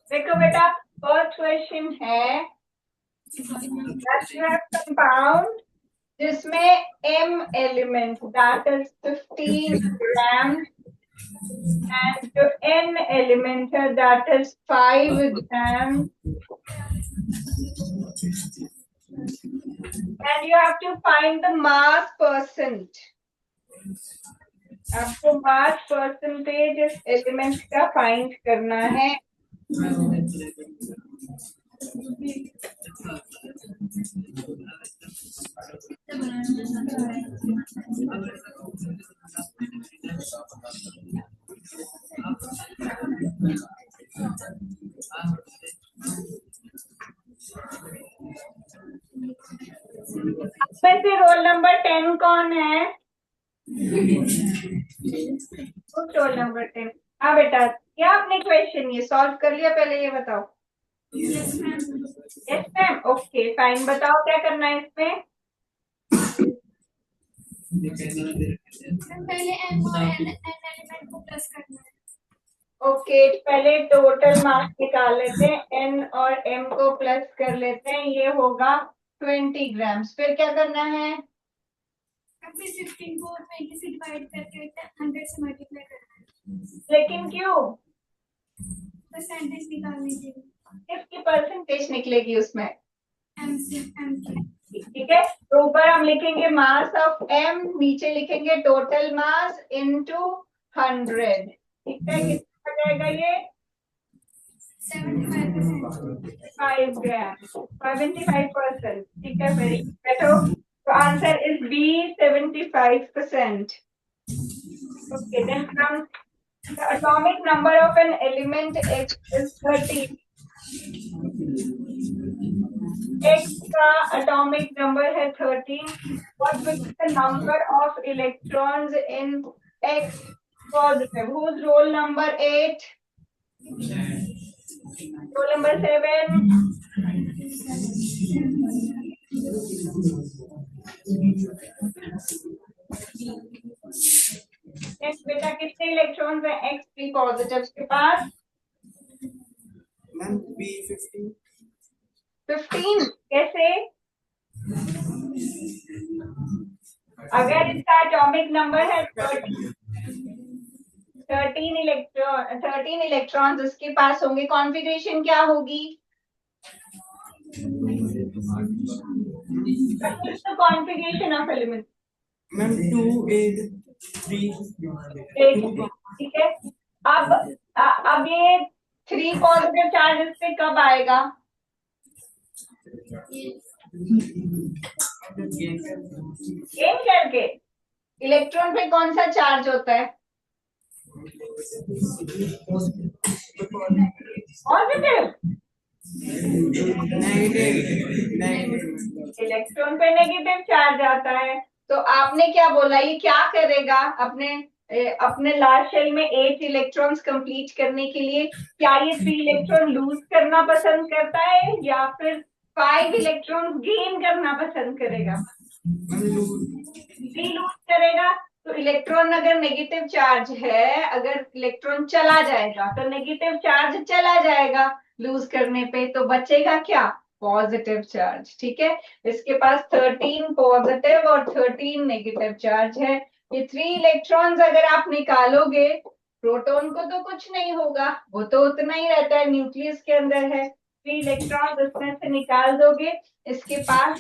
देखो बेटा, first question है कंपाउंड जिसमें m element that is 15 gram and जो n element है that is 5 grams and you have to find the mass percent. आपको mass percentage इस एलिमेंट का फाइंड करना है. इसमें से रोल नंबर 10 कौन है? Roll number 10. हाँ बेटा, क्या आपने क्वेश्चन ये सॉल्व कर लिया? पहले ये बताओ. Yes ma'am. Okay fine. बताओ क्या करना है इसमें? पहले m और n एलिमेंट को प्लस करना है. ओके, पहले टोटल मास निकाल लेते हैं. n और m को प्लस कर लेते हैं. ये होगा 20 ग्राम्स. फिर क्या करना है? 15 को 20 से डिवाइड करके 100 से मल्टीप्लाई करना है. लेकिन क्यों? परसेंटेज निकालने के लिए. किसकी परसेंटेज निकलेगी उसमें? m से m की. ठीक है, तो ऊपर हम लिखेंगे मास ऑफ m, नीचे लिखेंगे टोटल मास इनटू 100. ठीक है, कितना आ जाएगा ये? 5 ग्राम. 75%. ठीक है, वेरी बैठो. तो answer is B, 75%. Okay, then come the atomic number of an element X is 30. X का atomic number है 13. What will be the number of electrons in X positive? Whose roll number 8? Roll number 7? Next बेटा, कितने electrons हैं X p positive के पास? Ma'am p 15. 15. कैसे? अगर इसका atomic number है 13 इलेक्ट्रॉन्स इसके पास होंगे. कॉन्फ़िगरेशन क्या होगी? Configuration of element ma'am 2 8 3. ठीक है. अब ये 3 पॉजिटिव चार्ज इस पे कब आएगा? गेन करके. इलेक्ट्रॉन पे कौन सा चार्ज होता है? पॉजिटिव. इलेक्ट्रॉन पे नेगेटिव चार्ज आता है. तो आपने क्या बोला, ये क्या करेगा? अपने लास्ट शेल में 8 इलेक्ट्रॉन्स कंप्लीट करने के लिए क्या ये 3 इलेक्ट्रॉन लूज करना पसंद करता है या फिर 5 इलेक्ट्रॉन गेन करना पसंद करेगा? लूज करेगा. तो इलेक्ट्रॉन अगर नेगेटिव चार्ज है, अगर इलेक्ट्रॉन चला जाएगा तो नेगेटिव चार्ज चला जाएगा लूज करने पे, तो बचेगा क्या? Positive charge. ठीक है, इसके पास 13 पॉजिटिव और 13 नेगेटिव चार्ज है. ये 3 इलेक्ट्रॉन्स अगर आप निकालोगे, प्रोटॉन को तो कुछ नहीं होगा, वो तो उतना ही रहता है, न्यूक्लियस के अंदर है. 3 इलेक्ट्रॉन्स इसमें से निकाल दोगे, इसके पास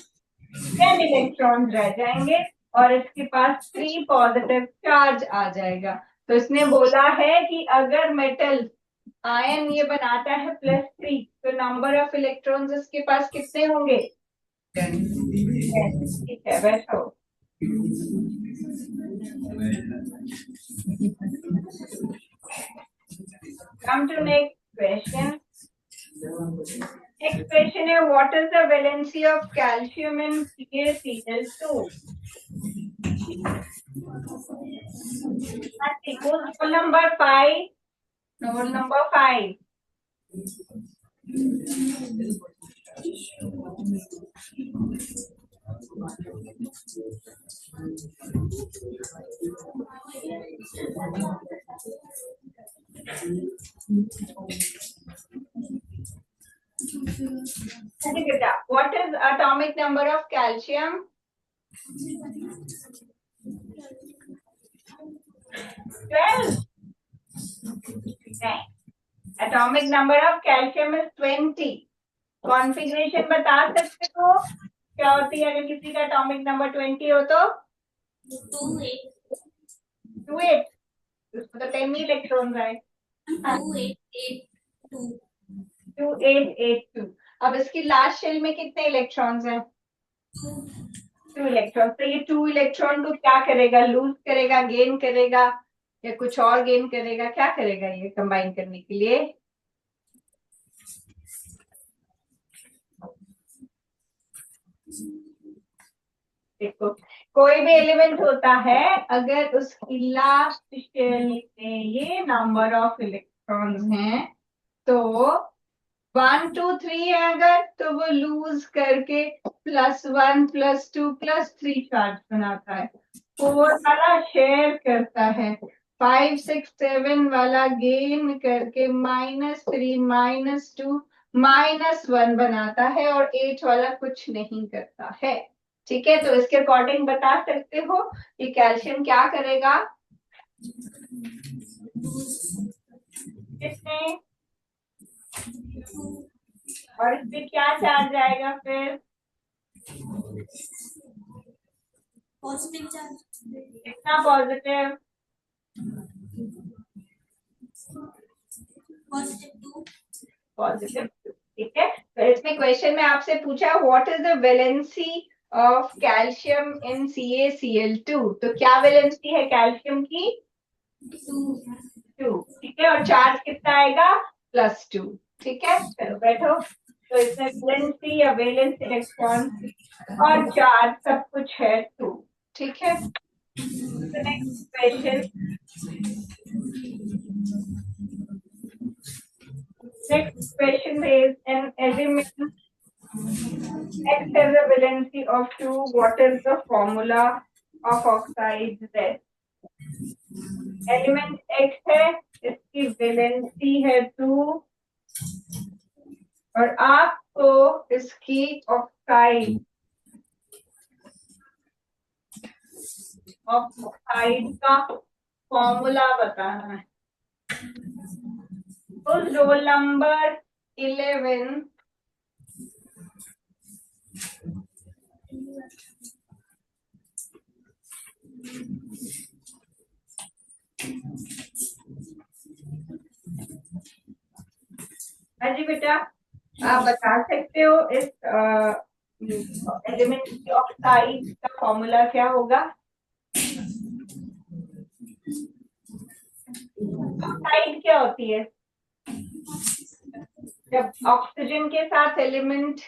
10 इलेक्ट्रॉन्स रह जाएंगे और इसके पास 3 पॉजिटिव चार्ज आ जाएगा. तो इसने बोला है कि अगर मेटल आयन ये बनाता है +3, तो नंबर ऑफ इलेक्ट्रॉन्स इसके पास कितने होंगे? 10. ठीक है, बैठो. Come to next question. Next question है, what is the valency of calcium in CaCl2? Roll number 5. Roll number 5. What is atomic number of calcium? 12. Atomic number of calcium is 20. Configuration बता सकते हो क्या होती है अगर किसी का एटॉमिक नंबर 20 हो तो 28 उसमें तो 10 इलेक्ट्रॉन आए 2882। अब इसकी लास्ट शेल में कितने इलेक्ट्रॉन्स हैं 2 इलेक्ट्रॉन। तो ये 2 इलेक्ट्रॉन को क्या करेगा लूज करेगा गेन करेगा या कुछ और गेन करेगा क्या करेगा ये कंबाइन करने के लिए देखो कोई भी एलिमेंट होता है अगर उसकी लास्ट शेल में ये नंबर ऑफ इलेक्ट्रॉन्स हैं तो 1 2 3 है अगर तो वो लूज करके +1 +2 +3 चार्ज बनाता है 4 वाला शेयर करता है 5 6 7 वाला गेन करके -3 -2 -1 बनाता है और 8 वाला कुछ नहीं करता है। ठीक है तो इसके अकॉर्डिंग बता सकते हो कि कैल्शियम क्या करेगा कितने और इस पे क्या चार्ज आएगा फिर पॉजिटिव चार्ज कितना पॉजिटिव पॉजिटिव 2 ठीक है तो इसमें क्वेश्चन में आपसे पूछा what is the valency of calcium in CaCl2 तो क्या वैलेंसी है कैल्शियम की 2 ठीक है और चार्ज कितना आएगा +2 ठीक है चलो बैठो तो इसमें वैलेंसी या वैलेंस इलेक्ट्रॉन और चार्ज सब कुछ है 2 ठीक है next question Next question is an element X has a valency of 2. What is the formula of oxide Z? Element X है इसकी वैलेंसी है 2 और आपको इसकी ऑक्साइड का फॉर्मूला बताना है। उस रोल नंबर 11 जी बेटा आप बता सकते हो इस एलिमेंट की ऑक्साइड का फॉर्मूला क्या होगा ऑक्साइड क्या होती है जब ऑक्सीजन के साथ एलिमेंट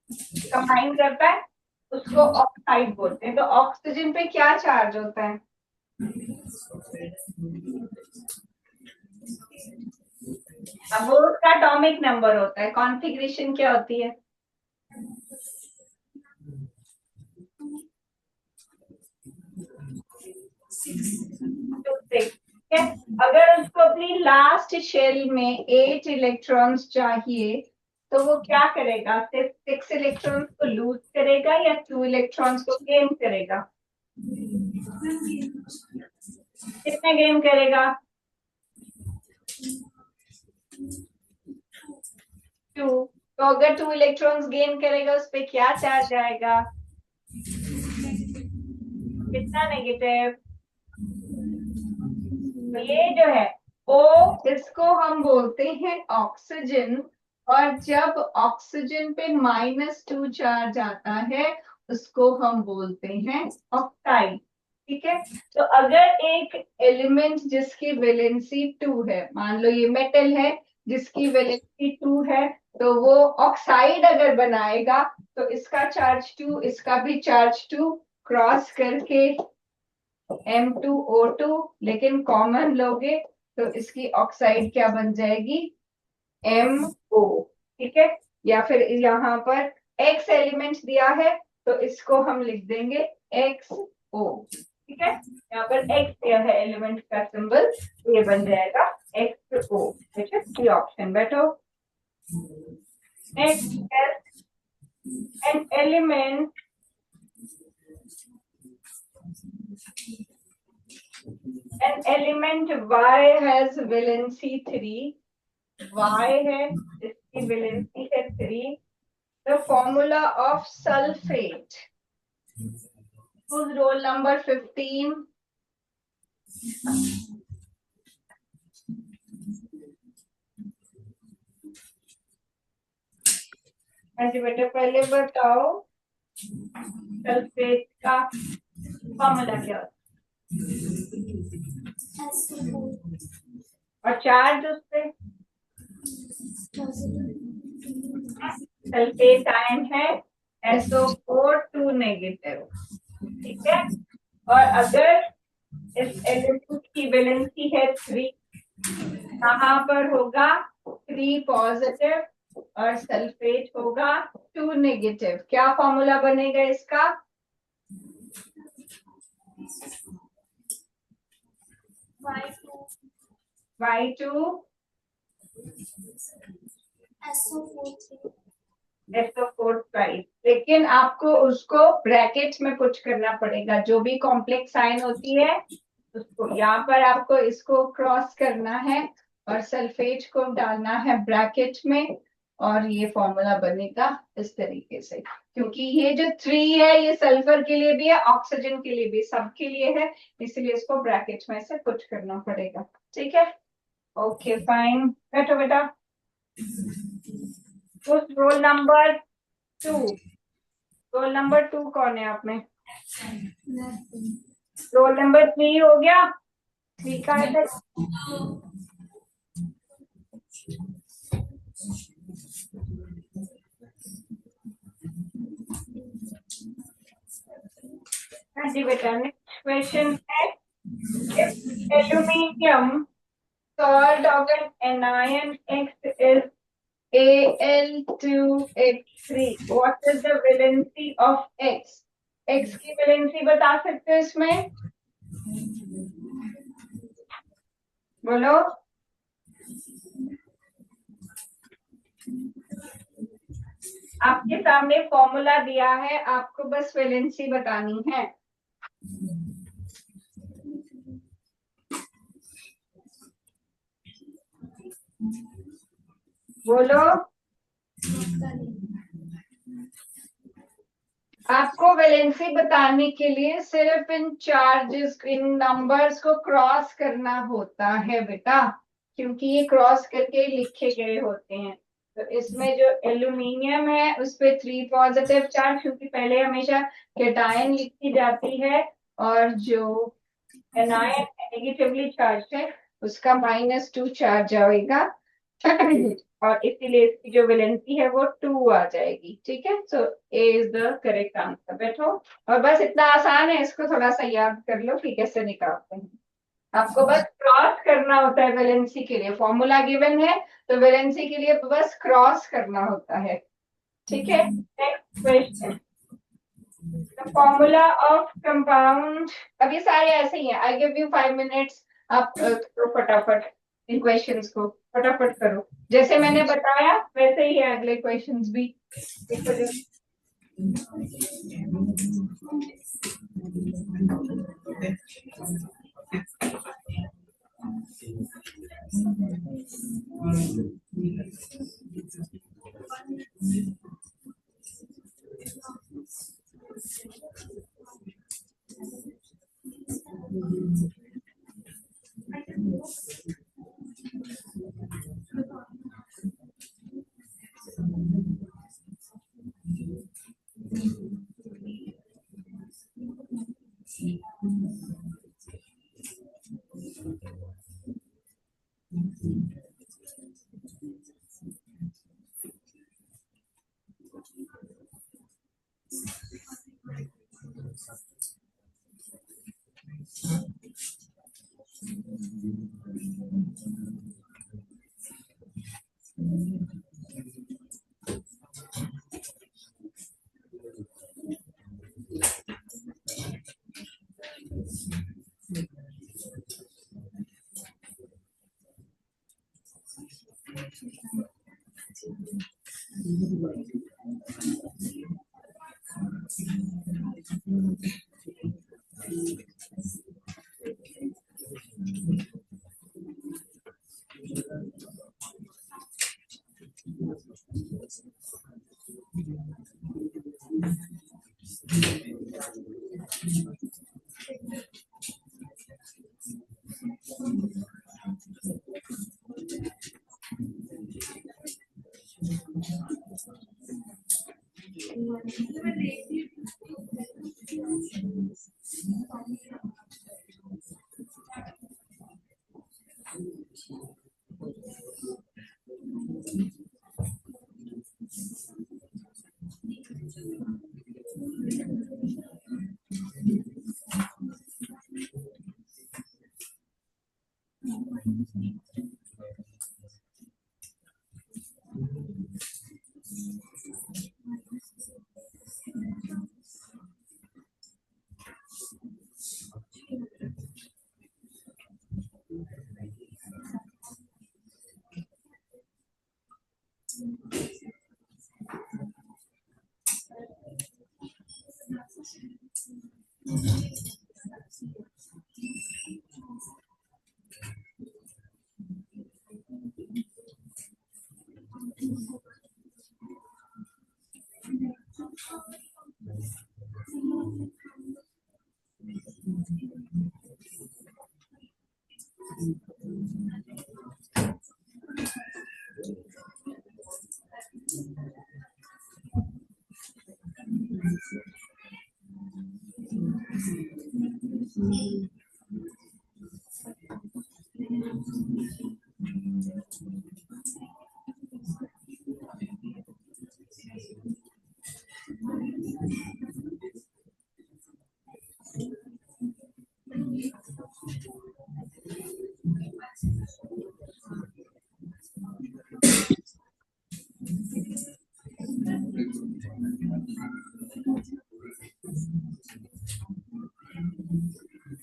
कंबाइन करता है उसको ऑक्साइड बोलते हैं तो ऑक्सीजन पे क्या चार्ज होता है अब वो उसका एटॉमिक नंबर होता है कॉन्फ़िगरेशन क्या होती है ठीक है अगर उसको अपनी लास्ट शेल में 8 इलेक्ट्रॉन्स चाहिए तो वो क्या करेगा सिर्फ 6 इलेक्ट्रॉन्स को लूज करेगा या 2 इलेक्ट्रॉन्स को गेन करेगा कितने गेन करेगा 2 तो अगर 2 इलेक्ट्रॉन्स गेन करेगा उस पर क्या चार्ज आएगा कितना नेगेटिव तो ये जो है ओ इसको हम बोलते हैं ऑक्सीजन और जब ऑक्सीजन पे -2 चार्ज आता है उसको हम बोलते हैं ऑक्साइड ठीक है तो अगर एक एलिमेंट जिसकी वैलेंसी 2 है मान लो ये मेटल है जिसकी वैलेंसी 2 है तो वो ऑक्साइड अगर बनाएगा तो इसका चार्ज 2 इसका भी चार्ज 2 क्रॉस करके M2O2 लेकिन कॉमन लोगे तो इसकी ऑक्साइड क्या बन जाएगी MO ठीक है या फिर यहाँ पर एक्स एलिमेंट दिया है तो इसको हम लिख देंगे एक्स ओ, ठीक है। यहाँ पर एक्स दिया है एलिमेंट का सिंबल, ये बन जाएगा एक्स ओ, ठीक है। सी ऑप्शन बैठो। Next, an element y has valency 3, y है इसकी valency है 3, the formula of sulfate, whose roll number 15, जी बेटा पहले बताओ सल्फेट का फॉर्मूला क्या होता है और चार्ज उस पे सल्फेट आयन है SO4 2 नेगेटिव, ठीक है। और अगर इस एलिमेंट की वैलेंसी है 3, कहाँ पर होगा 3 पॉजिटिव और सल्फेट होगा 2 नेगेटिव। क्या फॉर्मूला बनेगा इसका? Y2 SO4 5, लेकिन आपको उसको ब्रैकेट में पुट करना पड़ेगा। जो भी कॉम्प्लेक्स साइन होती है उसको यहाँ पर आपको इसको क्रॉस करना है और सल्फेट को डालना है ब्रैकेट में, और ये फॉर्मूला बनेगा इस तरीके से। क्योंकि ये जो 3 है ये सल्फर के लिए भी है, ऑक्सीजन के लिए भी, सबके लिए है, इसलिए इसको ब्रैकेट में से पुट करना पड़ेगा, ठीक है। ओके फाइन, बैठो बेटा। उस रोल नंबर 2, रोल नंबर 2 कौन है आप में? रोल नंबर 3 हो गया, 3 का है। हाँ जी बेटा, नेक्स्ट क्वेश्चन है, aluminium salt of an anion X is Al2H3. What is the valency of X? X की वैलेंसी बता सकते हो इसमें? बोलो। आपके सामने फॉर्मूला दिया है, आपको बस वैलेंसी बतानी है। बोलो। आपको वैलेंसी बताने के लिए सिर्फ इन चार्जेस, इन नंबर्स को क्रॉस करना होता है बेटा, क्योंकि ये क्रॉस करके लिखे गए होते हैं। तो इसमें जो एल्यूमिनियम है उस पे 3 पॉजिटिव चार्ज, क्योंकि पहले हमेशा कैटायन लिखी जाती है, और जो एनायन नेगेटिवली चार्ज है उसका -2 चार्ज आएगा और इसीलिए इसकी जो वैलेंसी है वो 2 आ जाएगी, ठीक है। सो ए इज द करेक्ट आंसर। बैठो, और बस इतना आसान है, इसको थोड़ा सा याद कर लो कि कैसे निकालते हैं। आपको बस क्रॉस करना होता है वैलेंसी के लिए, फॉर्मूला गिवन है तो वैलेंसी के लिए बस क्रॉस करना होता है, ठीक है। Next question, the formula of compound. अब ये सारे ऐसे ही हैं, आई गिव यू 5 मिनट्स, आप करो फटाफट इन क्वेश्चंस को, फटाफट करो। जैसे मैंने बताया वैसे ही है अगले क्वेश्चंस भी। देखो जो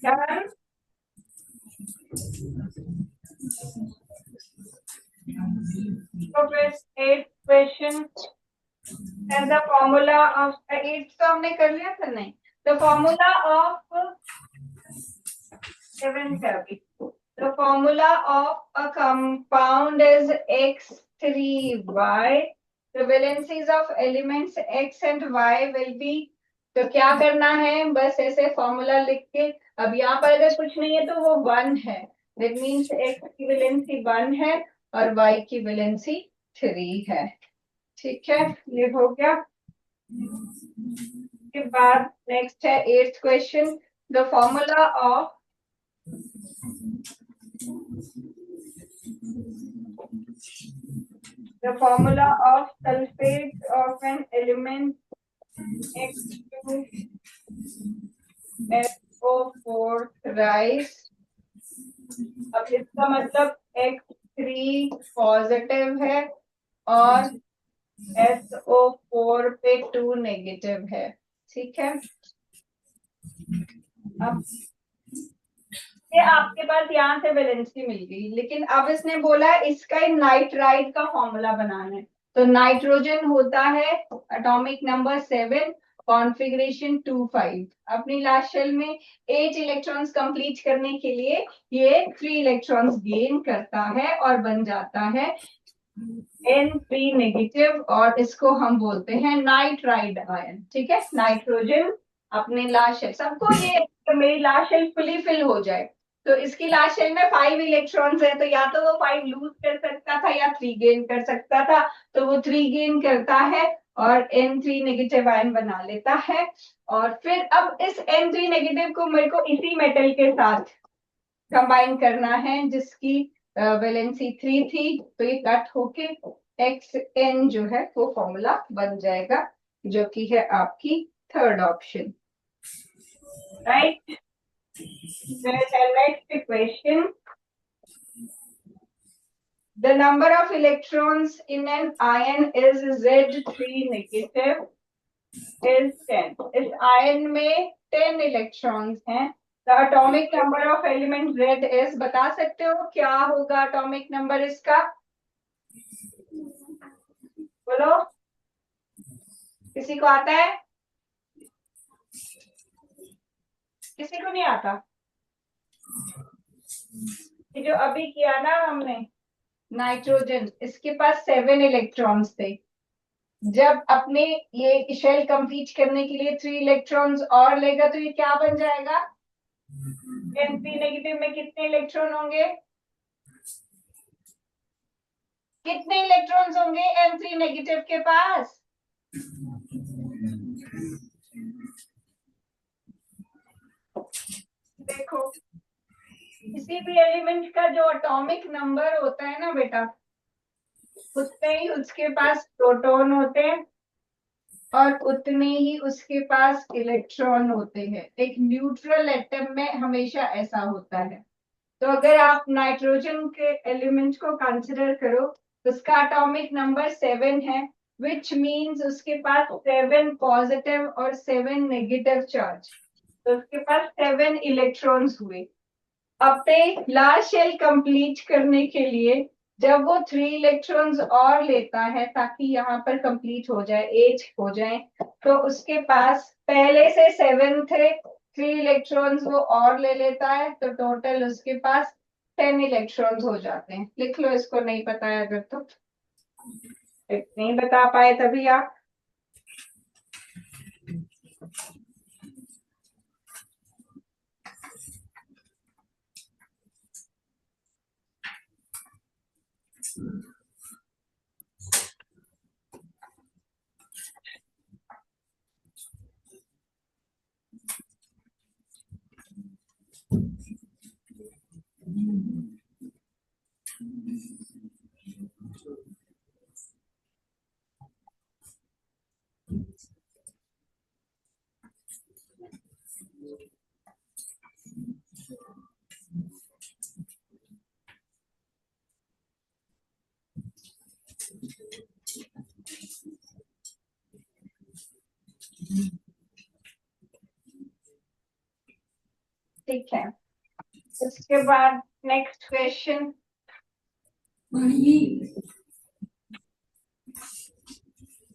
Done? So फिर 8th question and the formula of 8th तो हमने कर लिया था नहीं. The formula of 7 का भी. The formula of a compound is X3Y. The valencies of elements X and Y will be. तो क्या करना है, बस ऐसे फॉर्मूला लिख के, अब यहाँ पर अगर कुछ नहीं है तो वो 1 है. That means X की वैलेंसी 1 है और Y की वैलेंसी 3 है. ठीक है, ये हो गया. के बाद नेक्स्ट है 8th question. The formula of sulfate of an element X2 SO4 thrice. अब इसका मतलब X3 पॉजिटिव है और SO4 पे 2 नेगेटिव है. ठीक है, अब ये आपके पास यहाँ से वैलेंसी मिल गई, लेकिन अब इसने बोला इसका नाइट्राइड का फॉर्मूला बनाना है. तो नाइट्रोजन होता है एटॉमिक नंबर 7, कॉन्फ़िगरेशन 2,5. अपनी लास्ट शेल में 8 इलेक्ट्रॉन्स कंप्लीट करने के लिए ये 3 इलेक्ट्रॉन्स गेन करता है और बन जाता है N3 नेगेटिव, और इसको हम बोलते हैं नाइट्राइड आयन. ठीक है, नाइट्रोजन अपने लास्ट शेल, सबको ये तो मेरी लास्ट शेल फुली फिल हो जाए तो इसकी लास्ट शेल में 5 इलेक्ट्रॉन्स है, तो या तो वो 5 लूज कर सकता था या 3 गेन कर सकता था. तो वो 3 गेन करता है और N3 नेगेटिव आयन बना लेता है. और फिर अब इस N3 नेगेटिव को मेरे को इसी मेटल के साथ कंबाइन करना है जिसकी वैलेंसी 3 थी. तो ये कट होके XN जो है वो फॉर्मूला बन जाएगा, जो कि है आपकी third option. Right. Next question. The number of electrons in an ion is Z3 negative is 10. इस आयन में 10 इलेक्ट्रॉन्स हैं. The atomic number of element Z is, बता सकते हो क्या होगा एटॉमिक नंबर इसका? बोलो. किसी को आता है? किसी को नहीं आता? ये जो अभी किया ना हमने नाइट्रोजन, इसके पास 7 इलेक्ट्रॉन्स थे। जब अपने ये शेल कंप्लीट करने के लिए 3 इलेक्ट्रॉन्स और लेगा तो ये क्या बन जाएगा? N3 नेगेटिव में कितने इलेक्ट्रॉन होंगे? कितने इलेक्ट्रॉन्स होंगे N3 नेगेटिव के पास? देखो, किसी भी एलिमेंट का जो एटॉमिक नंबर होता है ना बेटा, उतने ही उसके पास प्रोटॉन होते हैं और उतने ही उसके पास इलेक्ट्रॉन होते हैं। एक न्यूट्रल एटम में हमेशा ऐसा होता है। तो अगर आप नाइट्रोजन के एलिमेंट को कंसिडर करो, उसका एटॉमिक नंबर 7 है, विच मीन्स उसके पास 7 पॉजिटिव और 7 नेगेटिव चार्ज, तो उसके पास 7 इलेक्ट्रॉन्स हुए। अपने लार्ज शेल कंप्लीट करने के लिए जब वो 3 इलेक्ट्रॉन्स और लेता है ताकि यहाँ पर कंप्लीट हो जाए, 8 हो जाए, तो उसके पास पहले से 7 थे, 3 इलेक्ट्रॉन्स वो और ले लेता है, तो टोटल उसके पास 10 इलेक्ट्रॉन्स हो जाते हैं। लिख लो इसको, नहीं पता है अगर तो। नहीं बता पाए तभी आप ठीक है। उसके बाद next question,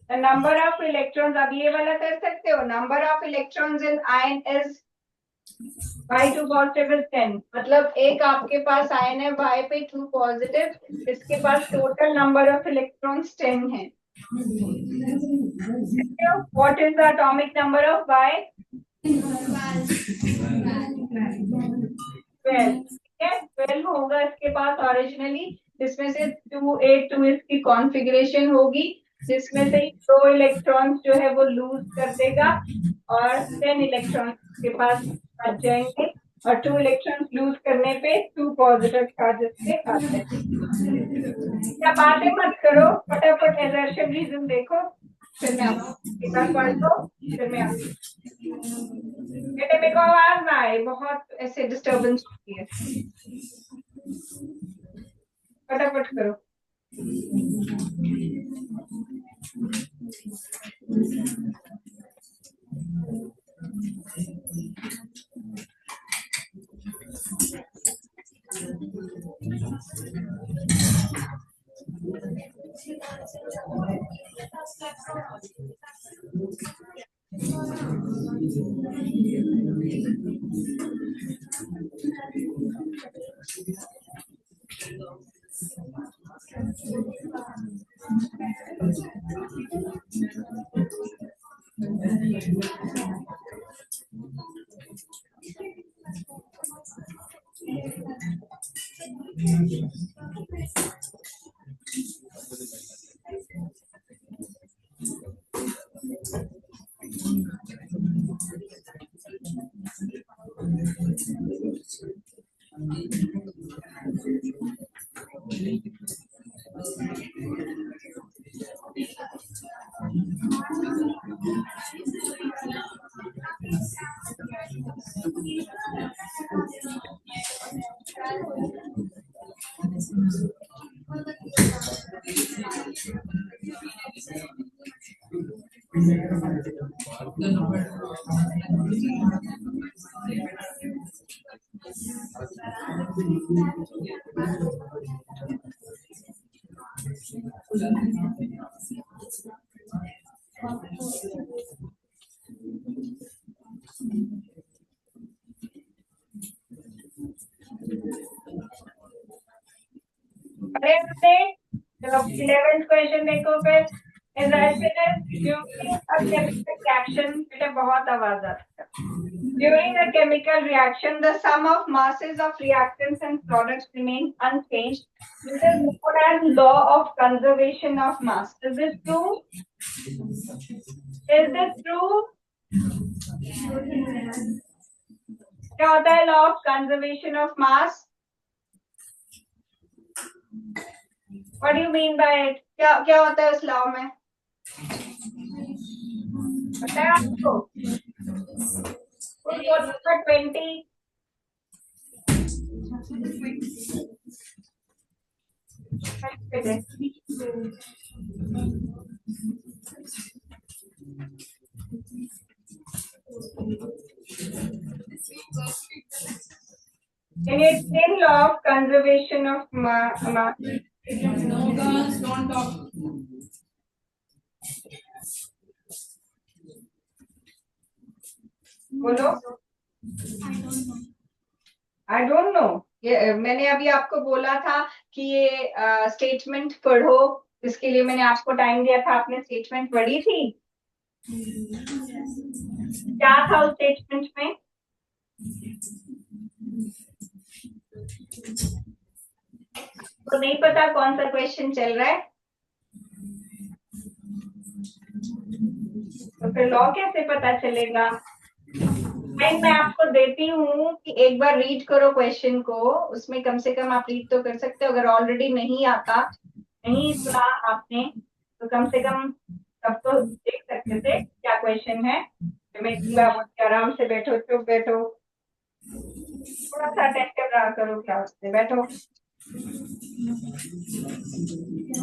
number of electrons. अब ये वाला कर सकते हो, number of electrons in ion is y 2 positive is 10। मतलब एक आपके पास आयन है y पे 2 पॉजिटिव, इसके पास टोटल नंबर ऑफ इलेक्ट्रॉन्स 10 है। What is the atomic number of y? 12। ठीक है, 12 होगा इसके पास ओरिजिनली, जिसमें से 2 8 2 इसकी कॉन्फ़िगरेशन होगी, जिसमें से 2 इलेक्ट्रॉन्स जो है वो लूज कर देगा और 10 इलेक्ट्रॉन्स के पास बच जाएंगे, और 2 इलेक्ट्रॉन्स लूज करने पे 2 पॉजिटिव चार्जेस के आते हैं। क्या बातें मत करो, फटाफट एजर्शन रीजन देखो, फिर मैं एक बार पढ़ दो, फिर मैं बेटे मेरे को आवाज ना आए, बहुत ऐसे डिस्टर्बेंस होती है, फटाफट करो। 11th क्वेश्चन देखो फिर। Is reactant during a chemical reaction, बेटा बहुत आवाज आती है। During a chemical reaction, the sum of masses of reactants and products remains unchanged. This is known as law of conservation of mass. Is this true? Is this true? क्या होता है law of conservation of mass? What do you mean by it? क्या क्या होता है उस law में? पता है आपको? 20. Can you explain law of conservation of mass? No, girls, don't talk. बोलो। I don't know. ये मैंने अभी आपको बोला था कि ये स्टेटमेंट पढ़ो, इसके लिए मैंने आपको टाइम दिया था, आपने स्टेटमेंट पढ़ी थी? क्या था उस स्टेटमेंट में? तो नहीं पता कौन सा क्वेश्चन चल रहा है, तो फिर लॉ कैसे पता चलेगा? मैं आपको देती हूँ कि एक बार रीड करो क्वेश्चन को, उसमें कम से कम आप रीड तो कर सकते हो। अगर ऑलरेडी नहीं आता, नहीं सुना आपने, तो कम से कम तब तो देख सकते थे क्या क्वेश्चन है। मैं आराम से बैठो, चुप बैठो, थोड़ा सा अटेंटिव रहा करो क्लास में, बैठो।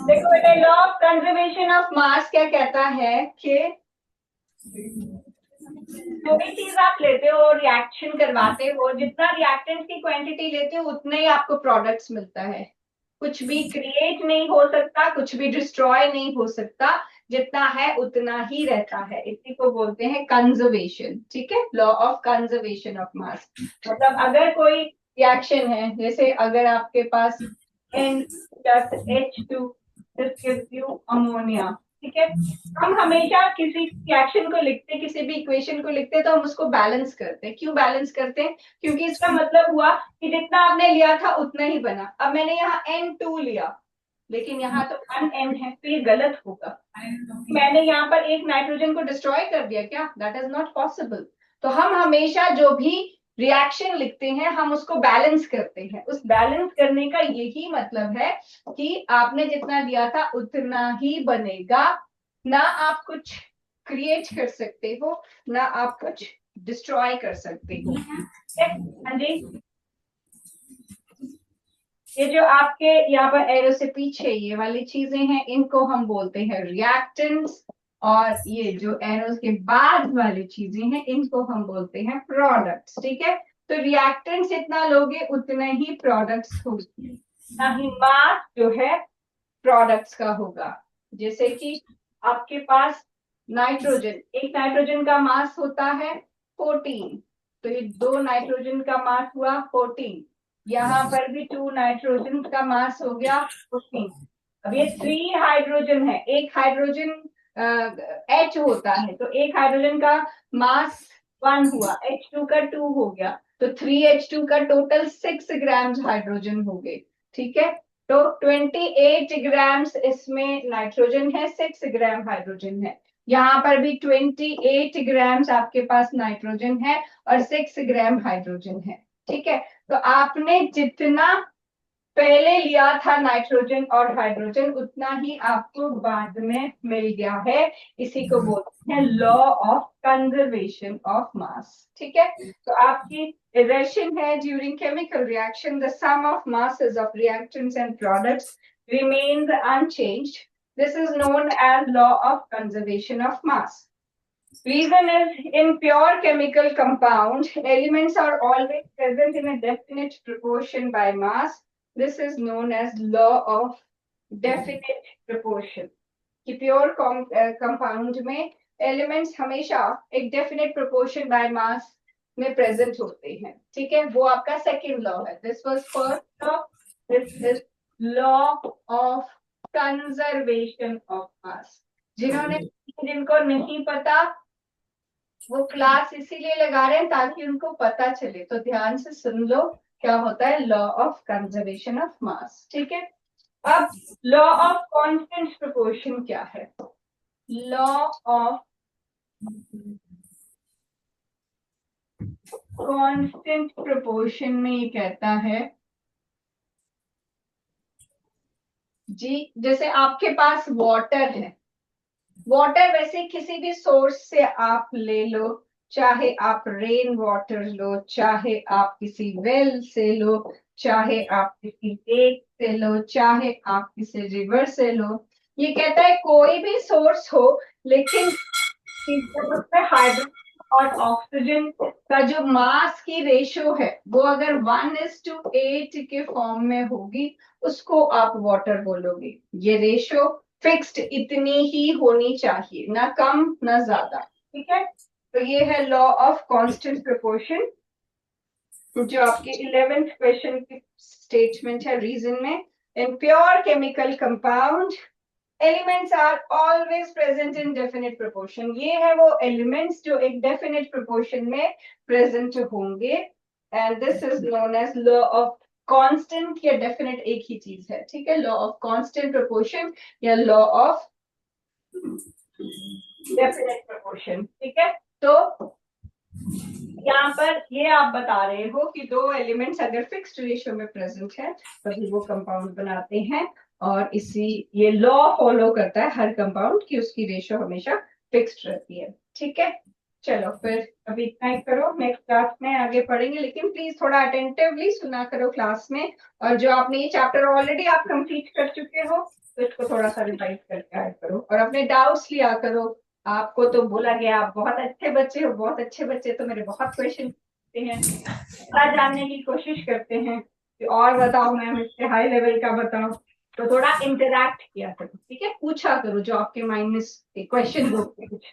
देखो बेटा, लॉ ऑफ कंजर्वेशन ऑफ मास क्या कहता है कि जो भी चीज आप लेते हो, रिएक्शन करवाते हो, जितना रिएक्टेंट की क्वांटिटी लेते हो उतना ही आपको प्रोडक्ट्स मिलता है। कुछ भी क्रिएट नहीं हो सकता, कुछ भी डिस्ट्रॉय नहीं हो सकता, जितना है उतना ही रहता है। इसी को बोलते हैं कंजर्वेशन। ठीक है, लॉ ऑफ कंजर्वेशन ऑफ मास। मतलब अगर कोई रिएक्शन है, जैसे अगर आपके पास N+H2 this gives you ammonia, ठीक है, हम हमेशा किसी रिएक्शन को लिखते, किसी भी इक्वेशन को लिखते तो हम उसको बैलेंस करते हैं। क्यों बैलेंस करते हैं? क्योंकि इसका मतलब हुआ कि जितना आपने लिया था उतना ही बना। अब मैंने यहाँ N2 लिया, लेकिन यहाँ तो 1N है, तो ये गलत होगा। मैंने यहाँ पर एक नाइट्रोजन को डिस्ट्रॉय कर दिया क्या? That is not possible. तो हम हमेशा जो भी रिएक्शन लिखते हैं हम उसको बैलेंस करते हैं। उस बैलेंस करने का यही मतलब है कि आपने जितना दिया था उतना ही बनेगा। ना आप कुछ क्रिएट कर सकते हो, ना आप कुछ डिस्ट्रॉय कर सकते हो। हाँ जी, ये जो आपके यहाँ पर एरो से पीछे ये वाली चीजें हैं, इनको हम बोलते हैं रिएक्टेंट्स, और ये जो एरो के बाद वाली चीजें हैं इनको हम बोलते हैं प्रोडक्ट्स। ठीक है, तो रिएक्टेंट्स जितना लोगे उतने ही प्रोडक्ट्स होंगे, ना ही मास जो है प्रोडक्ट्स का होगा। जैसे कि आपके पास नाइट्रोजन, एक नाइट्रोजन का मास होता है 14, तो ये 2 नाइट्रोजन का मास हुआ 14। यहाँ पर भी 2 नाइट्रोजन का मास हो गया 14। अब ये 3 हाइड्रोजन है, एक हाइड्रोजन H होता है, तो एक हाइड्रोजन का मास 1 हुआ, H2 का 2 हो गया, तो 3H2 का टोटल 6 ग्राम हाइड्रोजन हो गए। ठीक है, तो 28 ग्राम्स इसमें नाइट्रोजन है, 6 ग्राम हाइड्रोजन है। यहाँ पर भी 28 ग्राम्स आपके पास नाइट्रोजन है और 6 ग्राम हाइड्रोजन है। ठीक है, तो आपने जितना पहले लिया था नाइट्रोजन और हाइड्रोजन उतना ही आपको बाद में मिल गया है। इसी को बोलते हैं law of conservation of mass. ठीक है, तो आपकी रिएक्शन है during chemical reaction the sum of masses of reactants and products remains unchanged. This is known as law of conservation of mass. Reason is, in pure chemical compound, elements are always present in a definite proportion by mass. This is known as law of definite proportion. कि pure compound में elements हमेशा एक definite proportion by mass में present होते हैं। ठीक है, वो आपका second law है। This was first law. This is law of conservation of मास। जिनको नहीं पता वो क्लास इसीलिए लगा रहे हैं ताकि उनको पता चले, तो ध्यान से सुन लो क्या होता है law of conservation of mass. ठीक है, अब लॉ ऑफ कांस्टेंट प्रोपोर्शन क्या है? लॉ ऑफ कांस्टेंट प्रोपोर्शन में ये कहता है जी, जैसे आपके पास वाटर है, वाटर वैसे किसी भी सोर्स से आप ले लो, चाहे आप रेन वाटर लो, चाहे आप किसी वेल से लो, चाहे आप किसी लेक से लो, चाहे आप किसी रिवर से लो। ये कहता है कोई भी सोर्स हो, लेकिन उसमें हाइड्रोजन और ऑक्सीजन का जो मास की रेशो है वो अगर 1:8 के फॉर्म में होगी, उसको आप वाटर बोलोगे। ये रेशो फिक्स्ड इतनी ही होनी चाहिए, ना कम ना ज्यादा। ठीक है, तो ये है लॉ ऑफ कांस्टेंट प्रोपोर्शन, जो आपके 11th क्वेश्चन की स्टेटमेंट है रीजन में। In pure chemical compound elements are always present in definite proportion. ये है वो एलिमेंट्स जो एक डेफिनेट प्रोपोर्शन में प्रेजेंट होंगे, and this is known as law of constant या डेफिनेट एक ही चीज है। ठीक है, लॉ ऑफ कांस्टेंट प्रोपोर्शन या लॉ ऑफ डेफिनेट प्रोपोर्शन। ठीक है, तो यहाँ पर ये आप बता रहे हो कि दो एलिमेंट्स अगर फिक्स्ड रेशियो में प्रेजेंट है तभी वो कंपाउंड बनाते हैं, और इसी ये लॉ फॉलो करता है हर कंपाउंड की उसकी रेशियो हमेशा फिक्स्ड रहती है। ठीक है, चलो फिर अभी इतना ही करो, नेक्स्ट क्लास में आगे पढ़ेंगे, लेकिन प्लीज थोड़ा अटेंटिवली सुना करो क्लास में, और जो आपने ये चैप्टर ऑलरेडी आप कंप्लीट कर चुके हो तो इसको थोड़ा सा रिवाइज करके आया करो, और अपने डाउट्स लिया करो। आपको तो बोला गया आप बहुत अच्छे बच्चे हो, बहुत अच्छे बच्चे तो मेरे बहुत क्वेश्चन पूछते हैं, जानने की कोशिश करते हैं कि और बताओ मैम इससे हाई लेवल का बताओ, तो थोड़ा इंटरैक्ट किया करो। ठीक है, पूछा करो जो आपके माइंड में क्वेश्चन हो कुछ।